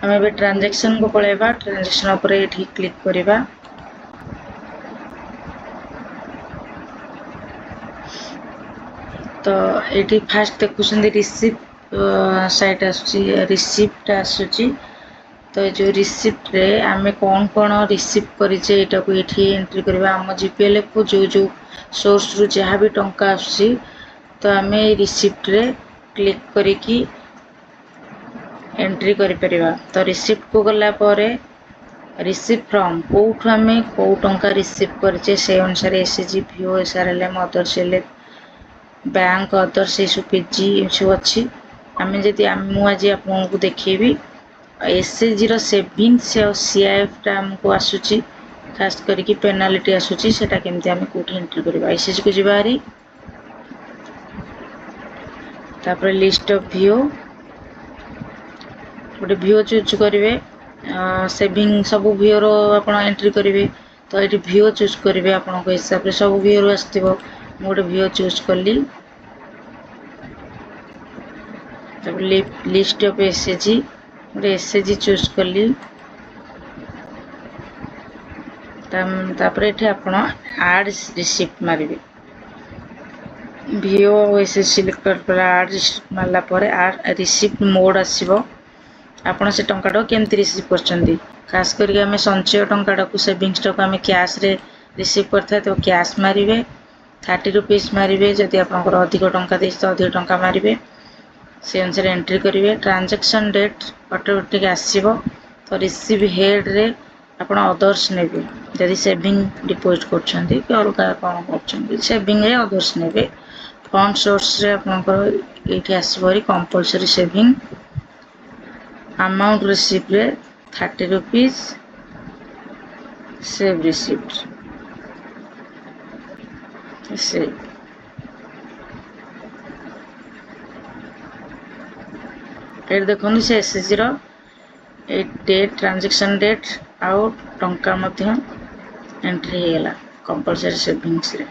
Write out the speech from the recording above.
आम a transaction को पलैबा transaction उपर ये क्लिक करवा तो ये फास्ट देखुं रिसीप्ट साइट रिसीप्ट आसूची तो जो रिसीप्ट रे आमे कौन कौन रिसीव करें यहाँ को ये एंट्री करवा आम जीपीएलएफ को जो जो सोर्स रु जहाँ भी टंका आसूची तो आम रिसीप्ट रे क्लिक करिकी एंट्री करिपरिबा तो रिसीप्ट को गला परे रिसीव फ्रॉम कोठु आम कौ टंका रिसीव करें से अनुसार SHG VO SRLM others L bank others ये सब पीजी सब अच्छी आम जदि मुझे आपको देखी एसएचजी सेविंग्स और सीआईएफ आमको आसूची खास करके पेनाल्टी आसूची सेटा केमती आम कोठी एंट्री करबा एसएचजी को जीवारी तापर लिस्ट ऑफ भिओ गोटे भिओ चूज करेंगे सेविंग सब भिओर आप एंट्री करेंगे तो ये भिओ चूज करेंगे आपण हिसाब से सब भिओर आसो गोटे भिओ चूज कली लिस्ट ऑफ एसएचजी गोटे एसएचजी चूज कली तापर ये आपण आड रिसीप्ट मारे भिओ एसएचजी सिलेक्ट कर आड रिसीप्ट मारला आड रिसीप्ट मोड आसो आपड़ से टंका केमती रिसीव कर खास करके आम संचय टंका को सेविंग्स को आम कैश रे रिसीव करते तो कैश मारे 30 रुपीज मारे जदि आपंकर अधिक टंका दे तो अधिक टंका मारे से अनुसार एंट्री करेंगे ट्रांजैक्शन डेट ऑटोमेटिक आसो तो रिसीव हेड रे आप अदर्स ने जदि सेविंग डिपोजिट कर अलग कौन कर सेविंग रे अदर्स ने फंड सोर्स रे आपंकर ये आसो कंपलसरी सेविंग अमाउंट रिसीप्ट रे 30 रुपीज सेव रिसीप्ट से ये देखो से एसएचजी डेट ट्रांजैक्शन डेट आउ टंका एंट्री होगा कंपलसरी सेविंग्स रे।